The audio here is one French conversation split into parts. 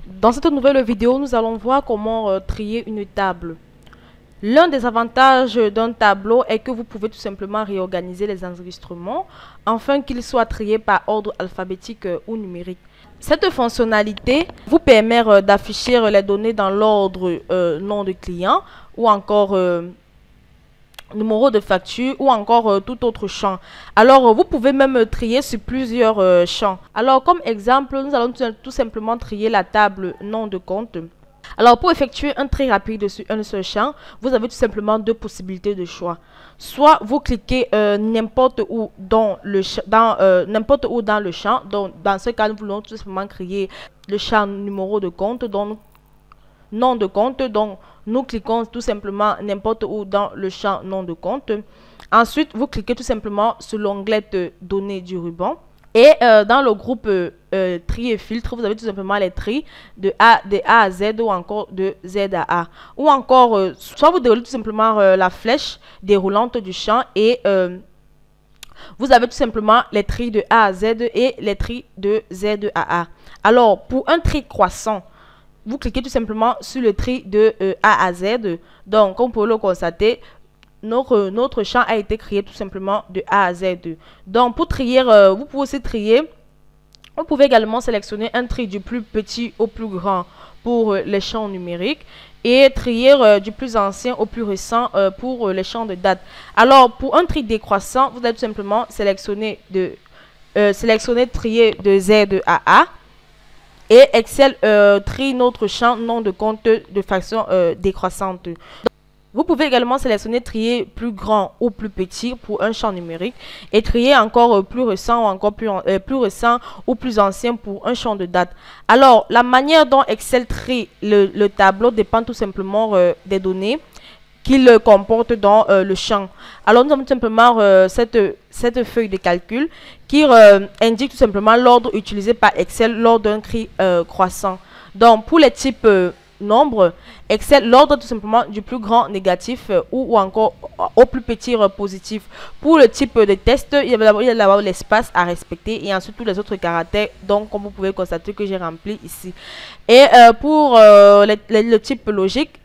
Dans cette nouvelle vidéo, nous allons voir comment trier une table. L'un des avantages d'un tableau est que vous pouvez tout simplement réorganiser les enregistrements afin qu'ils soient triés par ordre alphabétique ou numérique. Cette fonctionnalité vous permet d'afficher les données dans l'ordre nom de client ou encore numéro de facture ou encore tout autre champ. Alors, vous pouvez même trier sur plusieurs champs. Alors, comme exemple, nous allons tout simplement trier la table nom de compte. Alors, pour effectuer un tri rapide sur un seul champ, vous avez tout simplement deux possibilités de choix. Soit vous cliquez n'importe où dans le champ. Donc, dans ce cas, nous voulons tout simplement créer le champ numéro de compte, donc nom de compte. Donc, nous cliquons tout simplement n'importe où dans le champ nom de compte. Ensuite, vous cliquez tout simplement sur l'onglet données du ruban. Et dans le groupe tri et filtre, vous avez tout simplement les tris de A à Z ou encore de Z à A. Ou encore, soit vous déroulez tout simplement la flèche déroulante du champ et vous avez tout simplement les tris de A à Z et les tris de Z à A. Alors, pour un tri croissant, vous cliquez tout simplement sur le tri de A à Z. Donc, comme vous pouvez le constater, notre champ a été créé tout simplement de A à Z. Donc, pour trier, vous pouvez aussi trier. Vous pouvez également sélectionner un tri du plus petit au plus grand pour les champs numériques et trier du plus ancien au plus récent pour les champs de date. Alors, pour un tri décroissant, vous allez tout simplement sélectionner trier de Z à A. Et Excel trie notre champ nom de compte de façon décroissante. Vous pouvez également sélectionner trier plus grand ou plus petit pour un champ numérique et trier encore plus récent ou encore plus récent ou plus ancien pour un champ de date. Alors, la manière dont Excel trie le tableau dépend tout simplement des données qu'il comporte dans le champ. Alors, nous avons tout simplement cette feuille de calcul qui indique tout simplement l'ordre utilisé par Excel lors d'un tri croissant. Donc, pour les types nombres, Excel, l'ordre tout simplement du plus grand négatif ou encore au plus petit positif. Pour le type de test, il y a d'abord l'espace à respecter et ensuite tous les autres caractères, donc comme vous pouvez constater que j'ai rempli ici. Et pour le type logique,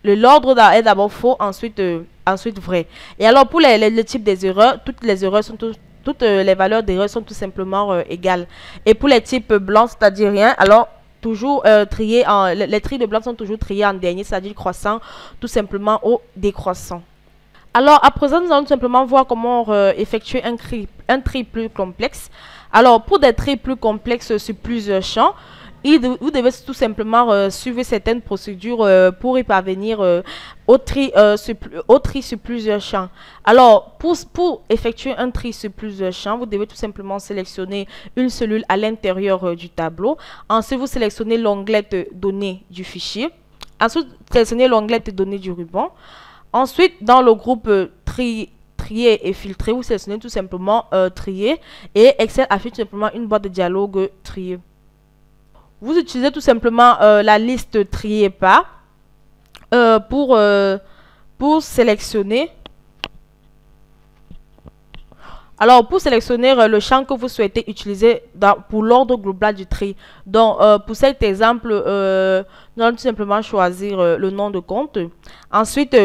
l'ordre est d'abord faux, ensuite vrai. Et alors pour le type des erreurs, toutes les valeurs d'erreur sont tout simplement égales. Et pour les types blancs, c'est-à-dire rien, alors toujours trier les tris de blanc sont toujours triés en dernier, c'est-à-dire croissant tout simplement au décroissant. Alors à présent, nous allons tout simplement voir comment effectuer un tri plus complexe. Alors pour des tris plus complexes sur plusieurs champs, vous devez tout simplement suivre certaines procédures pour y parvenir au tri sur plusieurs champs. Alors, pour effectuer un tri sur plusieurs champs, vous devez tout simplement sélectionner une cellule à l'intérieur du tableau. Ensuite, vous sélectionnez l'onglet données du fichier. Ensuite, sélectionnez l'onglet données du ruban. Ensuite, dans le groupe trier et filtrer, vous sélectionnez tout simplement trier et Excel affiche tout simplement une boîte de dialogue trier. Vous utilisez tout simplement la liste trier par pour sélectionner. Alors, pour sélectionner le champ que vous souhaitez utiliser pour l'ordre global du tri. Donc, pour cet exemple, nous allons tout simplement choisir le nom de compte. Ensuite,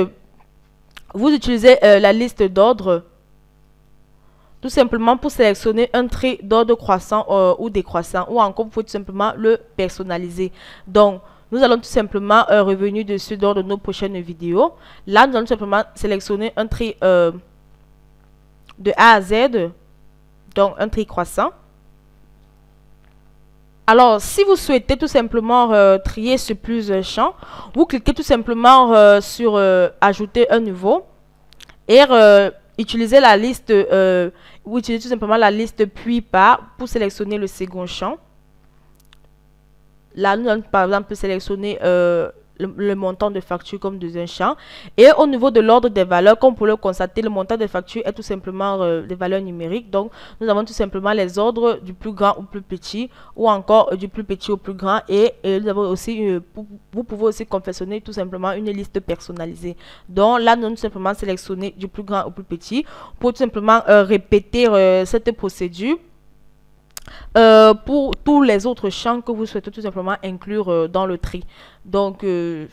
vous utilisez la liste d'ordre. Tout simplement pour sélectionner un tri d'ordre croissant ou décroissant, ou encore vous pouvez tout simplement le personnaliser. Donc, nous allons tout simplement revenir dessus lors de nos prochaines vidéos. Là, nous allons tout simplement sélectionner un tri de A à Z, donc un tri croissant. Alors, si vous souhaitez tout simplement trier sur plusieurs champs, vous cliquez tout simplement sur ajouter un nouveau et utilisez la liste, vous utilisez tout simplement la liste puis par pour sélectionner le second champ. Là, nous allons par exemple sélectionner le montant de facture comme deuxième champ. Et au niveau de l'ordre des valeurs, comme vous pouvez le constater, le montant de facture est tout simplement des valeurs numériques. Donc, nous avons tout simplement les ordres du plus grand au plus petit ou encore du plus petit au plus grand. Et nous avons aussi, vous pouvez aussi confectionner tout simplement une liste personnalisée. Donc, là, nous allons tout simplement sélectionner du plus grand au plus petit pour tout simplement répéter cette procédure. pour tous les autres champs que vous souhaitez tout simplement inclure dans le tri. Donc, et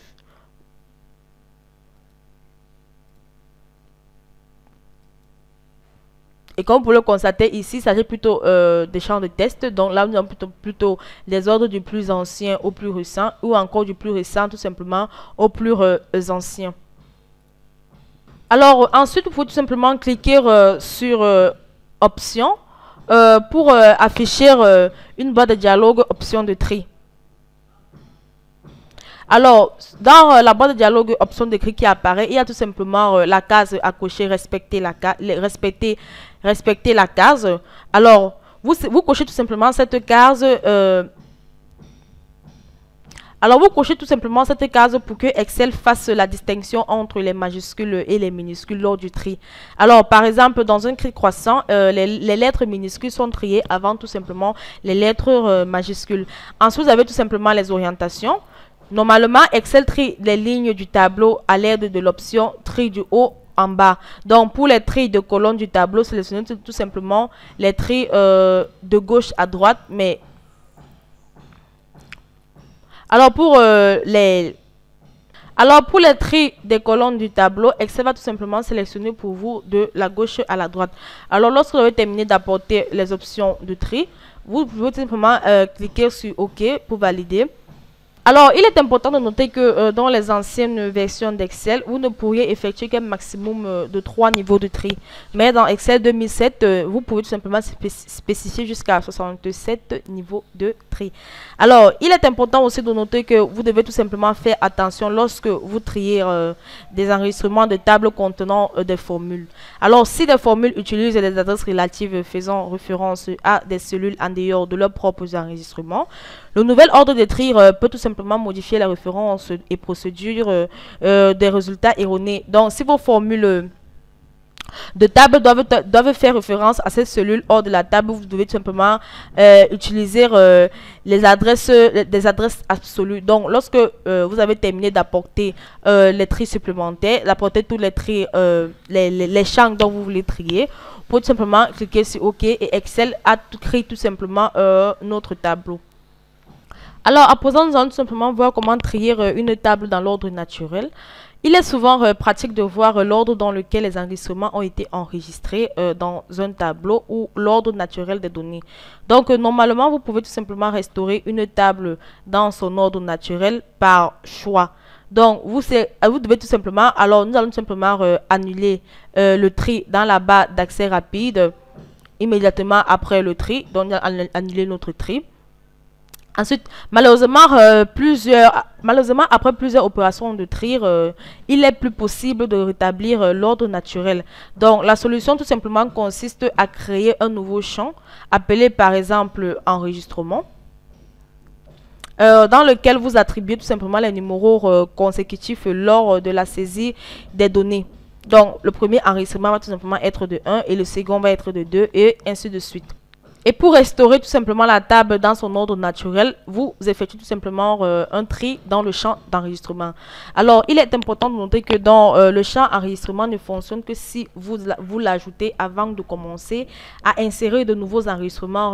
comme vous pouvez le constater ici, il s'agit plutôt des champs de test. Donc là, nous avons plutôt les ordres du plus ancien au plus récent ou encore du plus récent tout simplement au plus ancien. Alors ensuite, vous pouvez tout simplement cliquer sur Options pour afficher une barre de dialogue option de tri. Alors, dans la barre de dialogue option de tri qui apparaît, il y a tout simplement la case à cocher respecter la case. Alors, vous cochez tout simplement cette case. Alors, vous cochez tout simplement cette case pour que Excel fasse la distinction entre les majuscules et les minuscules lors du tri. Alors, par exemple, dans un tri croissant, les lettres minuscules sont triées avant tout simplement les lettres majuscules. Ensuite, vous avez tout simplement les orientations. Normalement, Excel trie les lignes du tableau à l'aide de l'option tri du haut en bas. Donc, pour les tris de colonnes du tableau, sélectionnez tout simplement les tris de gauche à droite. Mais alors pour les tris des colonnes du tableau, Excel va tout simplement sélectionner pour vous de la gauche à la droite. Alors, lorsque vous avez terminé d'apporter les options de tri, vous pouvez tout simplement cliquer sur OK pour valider. Alors, il est important de noter que dans les anciennes versions d'Excel, vous ne pourriez effectuer qu'un maximum de 3 niveaux de tri. Mais dans Excel 2007, vous pouvez tout simplement spécifier jusqu'à 67 niveaux de tri. Alors, il est important aussi de noter que vous devez tout simplement faire attention lorsque vous triez des enregistrements de tables contenant des formules. Alors, si des formules utilisent des adresses relatives faisant référence à des cellules en dehors de leurs propres enregistrements, le nouvel ordre de tri peut tout simplement modifier la référence et procédure des résultats erronés. Donc, si vos formules de table doivent faire référence à cette cellule hors de la table, vous devez tout simplement utiliser des adresses absolues. Donc, lorsque vous avez terminé d'apporter les tris supplémentaires, d'apporter tous les tris, les champs dont vous voulez trier, vous pouvez tout simplement cliquer sur OK et Excel a créé tout simplement notre tableau. Alors, à présent, nous allons tout simplement voir comment trier une table dans l'ordre naturel. Il est souvent pratique de voir l'ordre dans lequel les enregistrements ont été enregistrés dans un tableau ou l'ordre naturel des données. Donc, normalement, vous pouvez tout simplement restaurer une table dans son ordre naturel par choix. Donc, vous devez tout simplement, alors nous allons tout simplement annuler le tri dans la barre d'accès rapide immédiatement après le tri. Donc, annuler notre tri. Ensuite, malheureusement, après plusieurs opérations de tri, il est plus possible de rétablir l'ordre naturel. Donc, la solution tout simplement consiste à créer un nouveau champ, appelé par exemple enregistrement, dans lequel vous attribuez tout simplement les numéros consécutifs lors de la saisie des données. Donc, le premier enregistrement va tout simplement être de 1 et le second va être de 2 et ainsi de suite. Et pour restaurer tout simplement la table dans son ordre naturel, vous effectuez tout simplement un tri dans le champ d'enregistrement. Alors, il est important de noter que dans le champ enregistrement ne fonctionne que si vous l'ajoutez avant de commencer à insérer de nouveaux enregistrements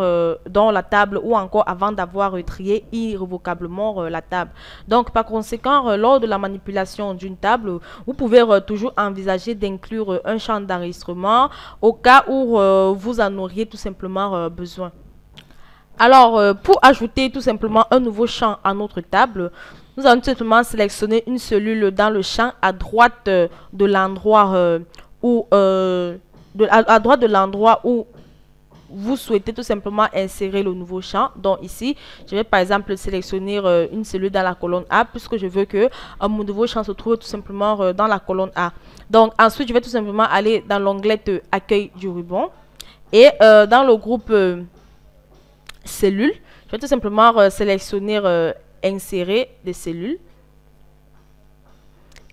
dans la table ou encore avant d'avoir trié irrévocablement la table. Donc, par conséquent, lors de la manipulation d'une table, vous pouvez toujours envisager d'inclure un champ d'enregistrement au cas où vous en auriez tout simplement besoin. Alors, pour ajouter tout simplement un nouveau champ à notre table, nous allons tout simplement sélectionner une cellule dans le champ à droite de l'endroit où vous souhaitez tout simplement insérer le nouveau champ. Donc ici, je vais par exemple sélectionner une cellule dans la colonne A puisque je veux que mon nouveau champ se trouve tout simplement dans la colonne A. Donc ensuite, je vais tout simplement aller dans l'onglet Accueil du ruban. Et dans le groupe cellules, je vais tout simplement sélectionner insérer des cellules.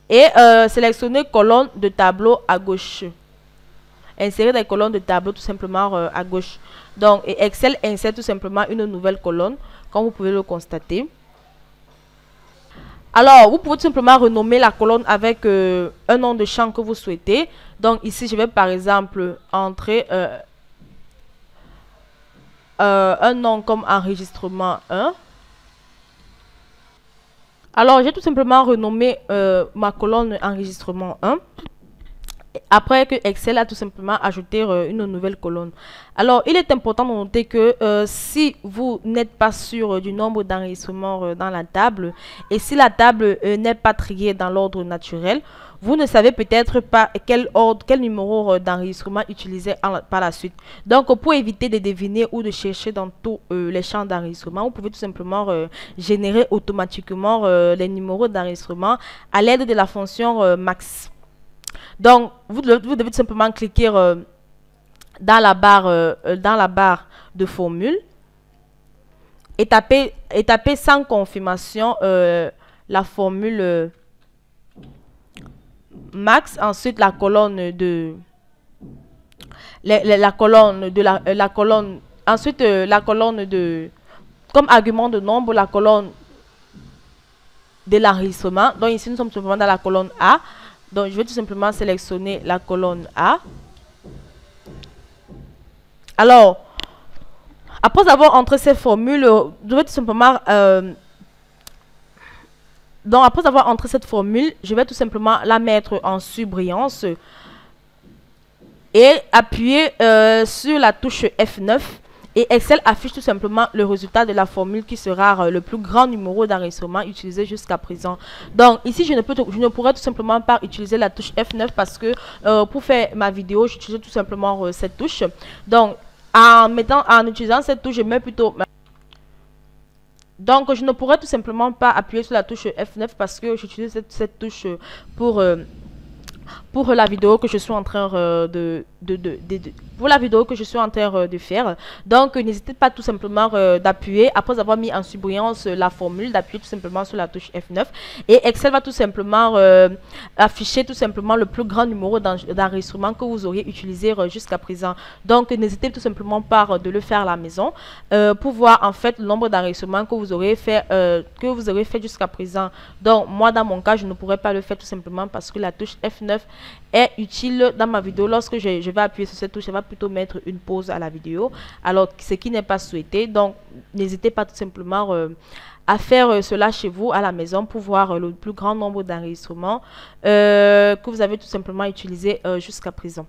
Et sélectionner colonne de tableau à gauche. Insérer des colonnes de tableau tout simplement à gauche. Donc, et Excel insère tout simplement une nouvelle colonne, comme vous pouvez le constater. Alors, vous pouvez tout simplement renommer la colonne avec un nom de champ que vous souhaitez. Donc, ici, je vais par exemple entrer un nom comme enregistrement 1. Alors, j'ai tout simplement renommé ma colonne enregistrement 1. Après que Excel a tout simplement ajouté une nouvelle colonne. Alors, il est important de noter que si vous n'êtes pas sûr du nombre d'enregistrements dans la table, et si la table n'est pas triée dans l'ordre naturel, vous ne savez peut-être pas quel numéro d'enregistrement utiliser par la suite. Donc, pour éviter de deviner ou de chercher dans tous les champs d'enregistrement, vous pouvez tout simplement générer automatiquement les numéros d'enregistrement à l'aide de la fonction max. Donc, vous devez tout simplement cliquer dans la barre de formule et taper sans confirmation la formule max. Ensuite, la colonne de la colonne. Ensuite, la colonne de comme argument de nombre, la colonne de l'enregistrement. Donc ici, nous sommes simplement dans la colonne A. Donc, je vais tout simplement sélectionner la colonne A. Alors, après avoir entré cette formule, je vais tout simplement... donc, après avoir entré cette formule, je vais tout simplement la mettre en surbrillance et appuyer sur la touche F9. Et Excel affiche tout simplement le résultat de la formule qui sera le plus grand numéro d'enregistrement utilisé jusqu'à présent. Donc ici, je ne pourrais tout simplement pas utiliser la touche F9 parce que pour faire ma vidéo, j'utilise tout simplement cette touche. Donc en utilisant cette touche, je mets plutôt... Donc je ne pourrais tout simplement pas appuyer sur la touche F9 parce que j'utilise cette touche pour la vidéo que je suis en train de faire. Donc n'hésitez pas tout simplement d'appuyer, après avoir mis en surbrillance la formule, d'appuyer tout simplement sur la touche F9 et Excel va tout simplement afficher tout simplement le plus grand numéro d'enregistrement que vous auriez utilisé jusqu'à présent. Donc n'hésitez tout simplement pas de le faire à la maison pour voir en fait le nombre d'enregistrements que vous aurez fait jusqu'à présent. Donc moi dans mon cas, je ne pourrais pas le faire tout simplement parce que la touche F9 est utile dans ma vidéo. Lorsque je vais appuyer sur cette touche, je vais plutôt mettre une pause à la vidéo, alors ce qui n'est pas souhaité. Donc n'hésitez pas tout simplement à faire cela chez vous à la maison pour voir le plus grand nombre d'enregistrements que vous avez tout simplement utilisé jusqu'à présent.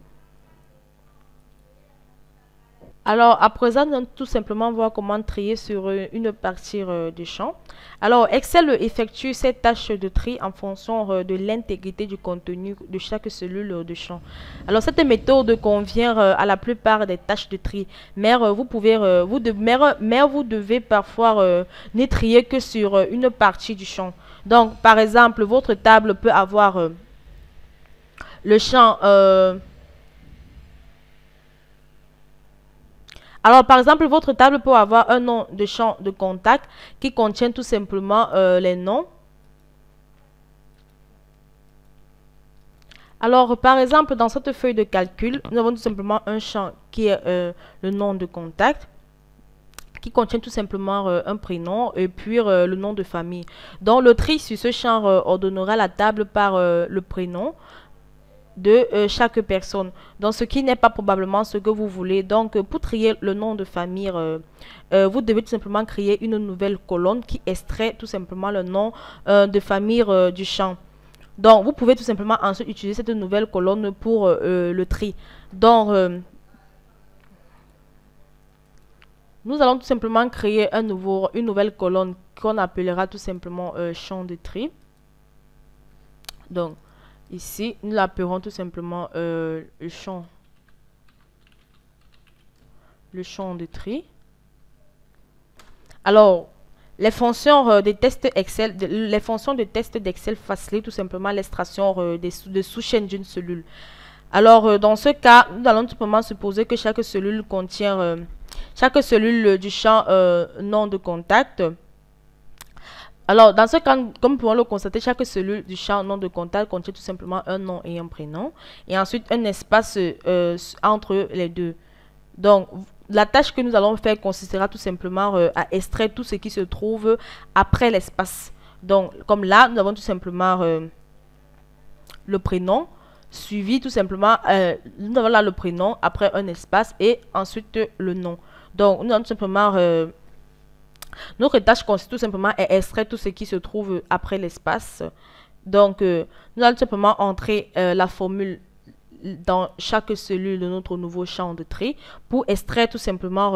Alors, à présent, nous allons tout simplement voir comment trier sur une partie du champ. Alors, Excel effectue cette tâche de tri en fonction de l'intégrité du contenu de chaque cellule de champ. Alors, cette méthode convient à la plupart des tâches de tri, mais vous devez parfois ne trier que sur une partie du champ. Donc, par exemple, votre table peut avoir le champ... Alors, par exemple, votre table peut avoir un nom de champ de contact qui contient tout simplement les noms. Alors, par exemple, dans cette feuille de calcul, nous avons tout simplement un champ qui est le nom de contact, qui contient tout simplement un prénom et puis le nom de famille. Donc, le tri sur ce champ ordonnera la table par le prénom de chaque personne, donc ce qui n'est pas probablement ce que vous voulez. Donc pour trier le nom de famille, vous devez tout simplement créer une nouvelle colonne qui extrait tout simplement le nom de famille du champ. Donc vous pouvez tout simplement ensuite utiliser cette nouvelle colonne pour le tri. Donc nous allons tout simplement créer une nouvelle colonne qu'on appellera tout simplement champ de tri. Donc ici, nous l'appellerons tout simplement le champ de tri. Alors, les fonctions des tests Excel, les fonctions de test d'Excel facilitent tout simplement l'extraction de sous-chaînes d'une cellule. Alors, dans ce cas, nous allons tout simplement supposer que chaque cellule contient chaque cellule du champ nom de contact. Alors, dans ce cas, comme nous pouvons le constater, chaque cellule du champ nom de contact contient tout simplement un nom et un prénom. Et ensuite, un espace entre les deux. Donc, la tâche que nous allons faire consistera tout simplement à extraire tout ce qui se trouve après l'espace. Donc, comme là, nous avons tout simplement le prénom, suivi tout simplement, nous avons là le prénom, après un espace et ensuite le nom. Donc, nous allons tout simplement... notre tâche consiste tout simplement à extraire tout ce qui se trouve après l'espace. Donc, nous allons tout simplement entrer la formule dans chaque cellule de notre nouveau champ de tri pour extraire tout simplement...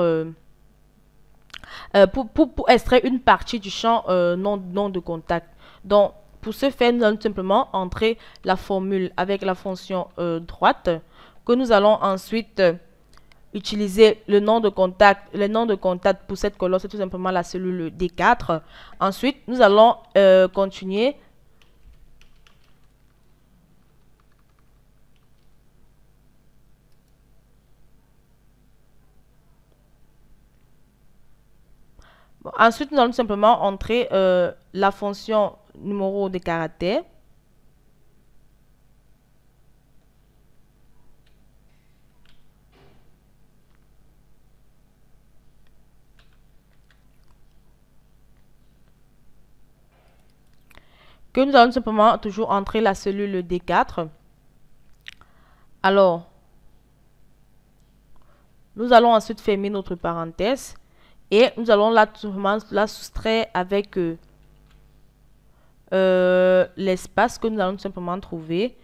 pour extraire une partie du champ non de contact. Donc, pour ce faire, nous allons tout simplement entrer la formule avec la fonction droite, que nous allons ensuite utiliser le nom de contact. Le nom de contact pour cette colonne, c'est tout simplement la cellule D4. Ensuite, nous allons continuer. Bon, ensuite, nous allons tout simplement entrer la fonction numéro de caractère. Que nous allons tout simplement toujours entrer la cellule D4. Alors, nous allons ensuite fermer notre parenthèse. Et nous allons là tout simplement la soustraire avec l'espace que nous allons tout simplement trouver.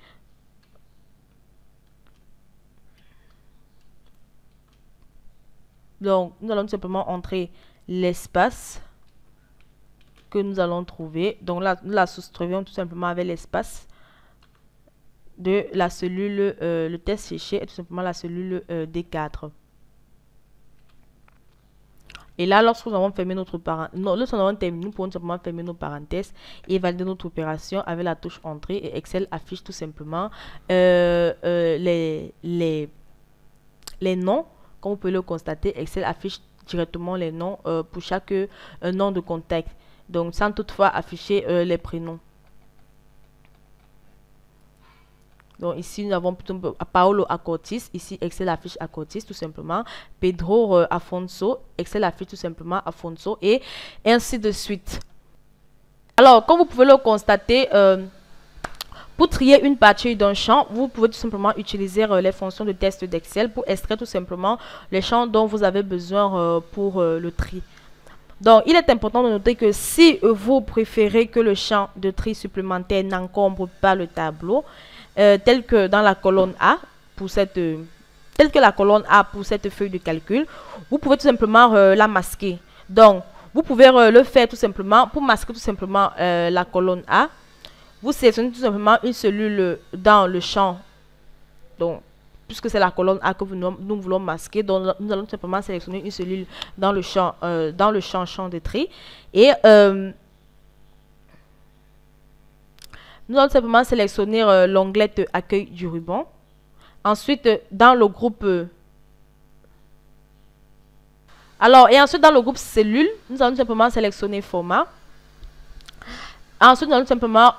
Donc, nous allons tout simplement entrer l'espace que nous allons trouver. Donc là, nous la soustraisons tout simplement avec l'espace de la cellule, le test fichier est tout simplement la cellule D4. Et là, lorsque nous avons fermé notre parenthèse, lorsque nous avons terminé, nous pouvons simplement fermer nos parenthèses et valider notre opération avec la touche entrée. Et Excel affiche tout simplement les noms. Comme vous pouvez le constater, Excel affiche directement les noms pour chaque nom de contact. Donc, sans toutefois afficher les prénoms. Donc ici, nous avons plutôt Paolo Acortis. Ici, Excel affiche Acortis tout simplement. Pedro Afonso. Excel affiche tout simplement Afonso. Et ainsi de suite. Alors, comme vous pouvez le constater, pour trier une partie d'un champ, vous pouvez tout simplement utiliser les fonctions de test d'Excel pour extraire tout simplement les champs dont vous avez besoin pour le tri. Donc, il est important de noter que si vous préférez que le champ de tri supplémentaire n'encombre pas le tableau, tel que dans la colonne A pour cette feuille de calcul, vous pouvez tout simplement la masquer. Donc, vous pouvez le faire tout simplement pour masquer tout simplement la colonne A. Vous sélectionnez tout simplement une cellule dans le champ. Donc, puisque c'est la colonne A que nous voulons masquer, donc nous allons tout simplement sélectionner une cellule dans le champ champ de tri et nous allons simplement sélectionner l'onglet accueil du ruban. Ensuite, dans le groupe ensuite dans le groupe cellules, nous allons simplement sélectionner format. Ensuite, nous allons simplement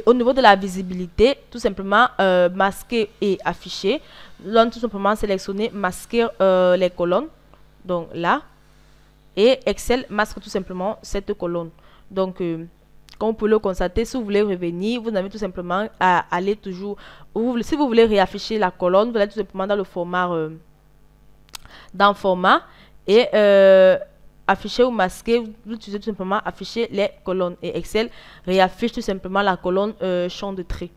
au niveau de la visibilité, tout simplement masquer et afficher. Nous allons tout simplement sélectionner masquer les colonnes. Donc là. Et Excel masque tout simplement cette colonne. Donc comme vous pouvez le constater, si vous voulez revenir, vous avez tout simplement à aller toujours. Si vous voulez réafficher la colonne, vous allez tout simplement dans le format, et afficher ou masquer, vous utilisez tout simplement afficher les colonnes. Et Excel réaffiche tout simplement la colonne champ de tri.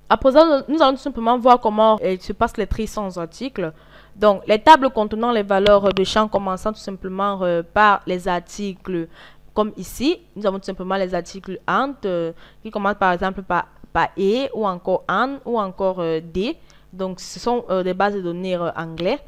À présent, nous allons tout simplement voir comment se passent les tri sans articles. Donc, les tables contenant les valeurs de champs commençant tout simplement par les articles. Comme ici, nous avons tout simplement les articles ANT qui commencent par exemple par E ou encore AN ou encore D. Donc, ce sont des bases de données anglais.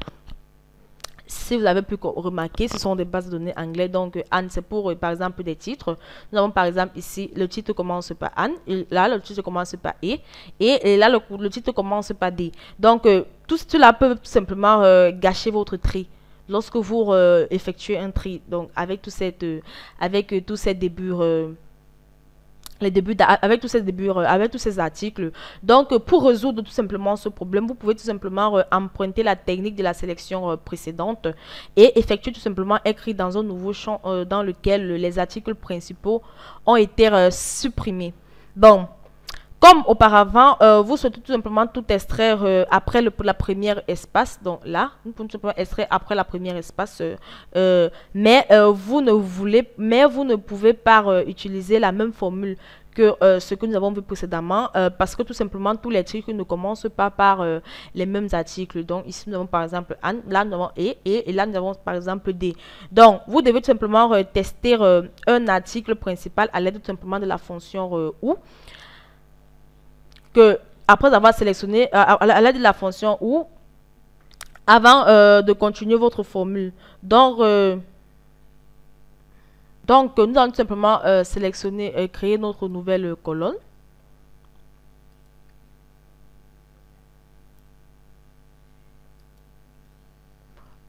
Si vous avez pu remarquer, ce sont des bases de données anglais. Donc, AN, c'est pour, par exemple, des titres. Nous avons, par exemple, ici, le titre commence par AN. Et là, le titre commence par E. Et là, le titre commence par D. Donc, tout cela peut tout simplement gâcher votre tri. Lorsque vous effectuez un tri, donc avec tous ces débuts, avec tous ces articles. Donc, pour résoudre tout simplement ce problème, vous pouvez tout simplement emprunter la technique de la sélection précédente et effectuer tout simplement écrire dans un nouveau champ dans lequel les articles principaux ont été supprimés. Bon, Comme auparavant, vous souhaitez tout simplement tout extraire après la première espace. Donc là, nous pouvons tout simplement extraire après la première espace. Mais vous ne pouvez pas utiliser la même formule que ce que nous avons vu précédemment parce que tout simplement tous les articles ne commencent pas par les mêmes articles. Donc ici nous avons par exemple Anne, là nous avons et là nous avons par exemple D. Donc vous devez tout simplement tester un article principal à l'aide tout simplement de la fonction OU. Que après avoir sélectionné à l'aide de la fonction OU avant de continuer votre formule. Donc nous allons tout simplement sélectionner, créer notre nouvelle colonne.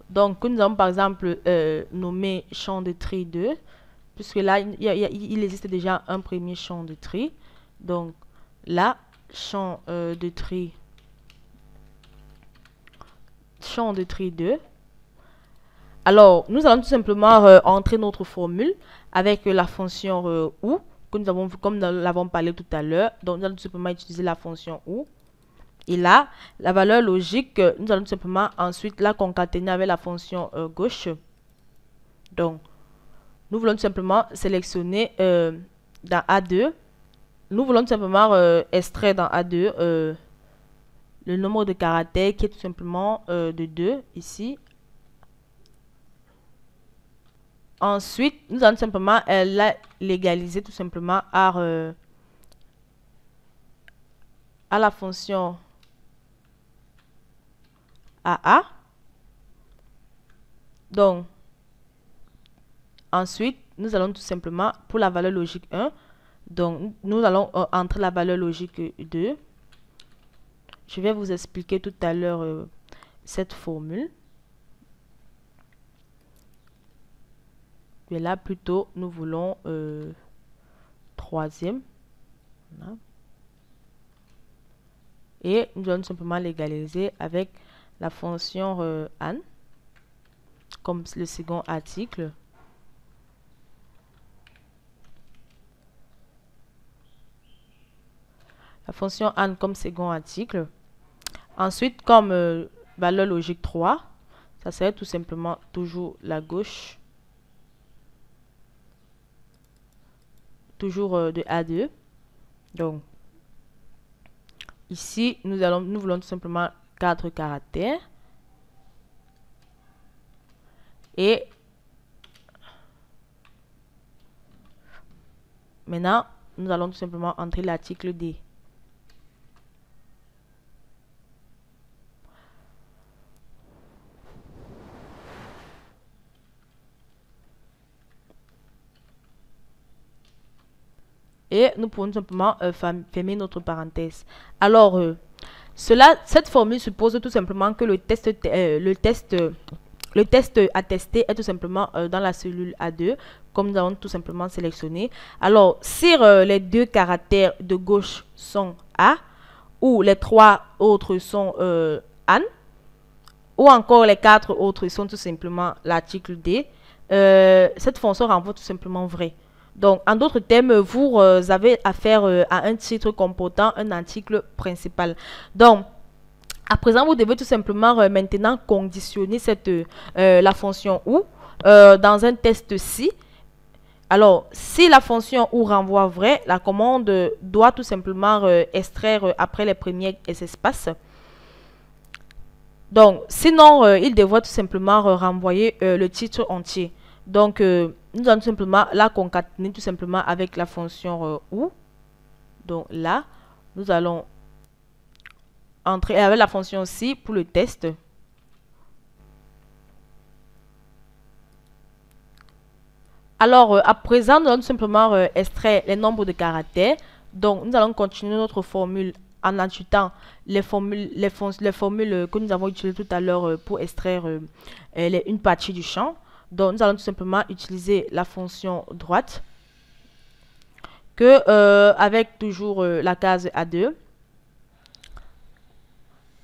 Donc nous allons par exemple nommer champ de tri 2, puisque là il existe déjà un premier champ de tri. Donc là, champ de tri 2. Alors, nous allons tout simplement entrer notre formule avec la fonction OU, que nous avons vu comme nous l'avons parlé tout à l'heure. Donc, nous allons tout simplement utiliser la fonction OU. Et là, la valeur logique, nous allons tout simplement ensuite la concaténer avec la fonction gauche. Donc, nous voulons tout simplement sélectionner dans A2. Nous voulons tout simplement extraire dans A2 le nombre de caractères qui est tout simplement de 2 ici. Ensuite, nous allons simplement légaliser tout simplement à la fonction AA. Donc, ensuite, nous allons tout simplement, pour la valeur logique 1, donc nous allons entrer la valeur logique 2. Je vais vous expliquer tout à l'heure cette formule. Et là, plutôt, nous voulons troisième. Voilà. Et nous allons simplement l'égaliser avec la fonction AND, comme le second article. La fonction AND comme second article. Ensuite, comme valeur logique 3, ça serait tout simplement toujours la gauche. Toujours de A2. Donc, ici, nous voulons tout simplement 4 caractères. Et maintenant, nous allons tout simplement entrer l'article D. Et nous pouvons tout simplement fermer notre parenthèse. Alors, cette formule suppose tout simplement que le test attesté est tout simplement dans la cellule A2, comme nous avons tout simplement sélectionné. Alors, si les 2 caractères de gauche sont A, ou les 3 autres sont AN, ou encore les 4 autres sont tout simplement l'article D, cette fonction renvoie tout simplement vrai. Donc, en d'autres termes, vous avez affaire à un titre comportant un article principal. Donc, à présent, vous devez tout simplement maintenant conditionner la fonction OU dans un test si. Alors, si la fonction OU renvoie vrai, la commande doit tout simplement extraire après les premiers espaces. Donc, sinon, il devrait tout simplement renvoyer le titre entier. Donc, nous allons simplement la concaténer tout simplement avec la fonction OU. Donc là, nous allons entrer avec la fonction si pour le test. Alors, à présent, nous allons simplement extraire les nombres de caractères. Donc, nous allons continuer notre formule en ajoutant les formules que nous avons utilisées tout à l'heure pour extraire une partie du champ. Donc, nous allons tout simplement utiliser la fonction droite avec toujours la case A2.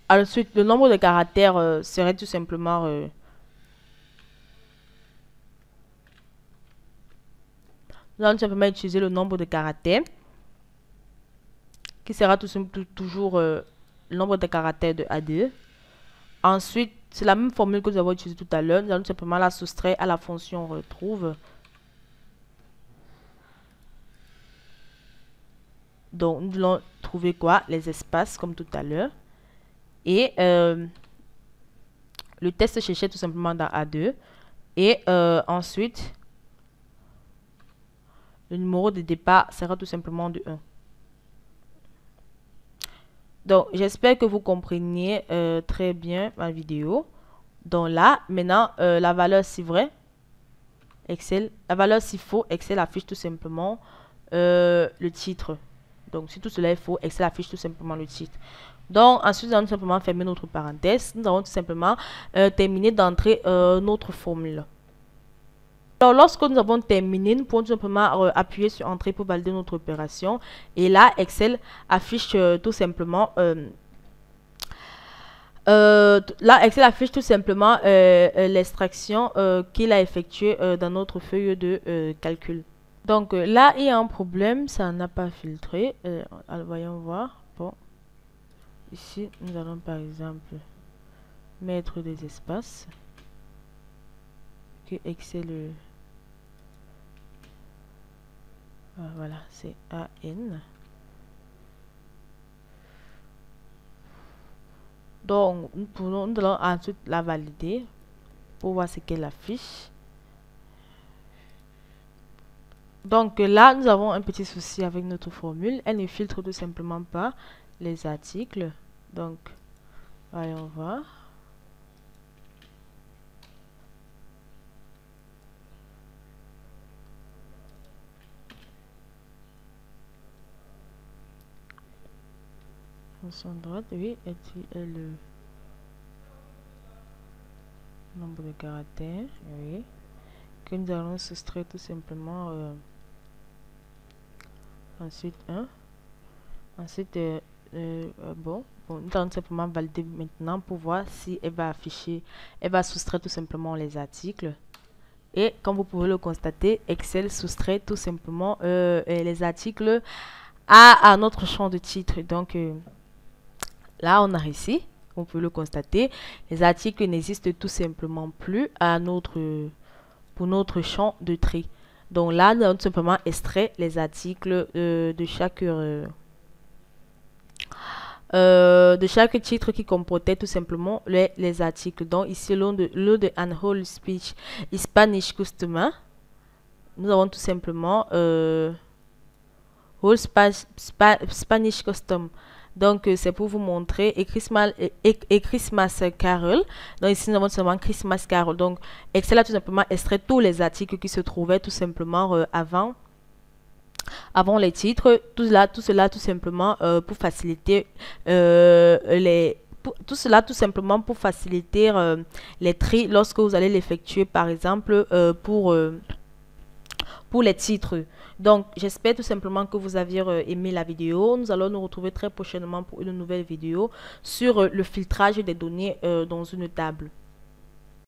Ensuite, le nombre de caractères serait tout simplement nous allons tout simplement utiliser le nombre de caractères. qui sera toujours le nombre de caractères de A2. Ensuite, c'est la même formule que nous avons utilisée tout à l'heure. Nous allons tout simplement la soustraire à la fonction retrouve. Donc, nous allons trouver quoi? Les espaces, comme tout à l'heure. Et le test cherché tout simplement dans A2. Et ensuite, le numéro de départ sera tout simplement de 1. Donc, j'espère que vous compreniez très bien ma vidéo. Donc là, maintenant, la valeur si vrai, Excel, la valeur si faux, Excel affiche tout simplement le titre. Donc, si tout cela est faux, Excel affiche tout simplement le titre. Donc, ensuite, nous allons tout simplement fermer notre parenthèse. Nous allons tout simplement terminer d'entrer notre formule. Alors, lorsque nous avons terminé, nous pouvons tout simplement appuyer sur Entrée pour valider notre opération. Et là, Excel affiche tout simplement... Excel affiche tout simplement l'extraction qu'il a effectuée dans notre feuille de calcul. Donc, là, il y a un problème, ça n'a pas filtré. Voyons voir. Bon. Ici, nous allons par exemple mettre des espaces. Que Excel... voilà, c'est AN. Donc, nous allons ensuite la valider pour voir ce qu'elle affiche. Donc là, nous avons un petit souci avec notre formule. Elle ne filtre tout simplement pas les articles. Donc, voyons voir. Fonction droite, oui, est le nombre de caractères, oui, que nous allons soustraire tout simplement ensuite 1. Ensuite, bon, nous allons simplement valider maintenant pour voir si elle va afficher, elle va soustraire tout simplement les articles. Et comme vous pouvez le constater, Excel soustrait tout simplement les articles à notre champ de titre. Donc, là, on a réussi. On peut le constater. Les articles n'existent tout simplement plus pour notre champ de tri. Donc là, nous allons tout simplement extraire les articles de chaque titre qui comportait tout simplement les articles. Donc ici, l'eau de an whole speech Spanish customer. Nous avons tout simplement whole Spanish custom. Donc, c'est pour vous montrer et Christmas Carol. Donc, ici, nous avons seulement Christmas Carol. Donc, Excel a tout simplement extrait tous les articles qui se trouvaient tout simplement avant les titres. Tout cela, tout simplement pour faciliter les tri lorsque vous allez l'effectuer, par exemple, pour les titres. Donc, j'espère tout simplement que vous avez aimé la vidéo. Nous allons nous retrouver très prochainement pour une nouvelle vidéo sur le filtrage des données dans une table.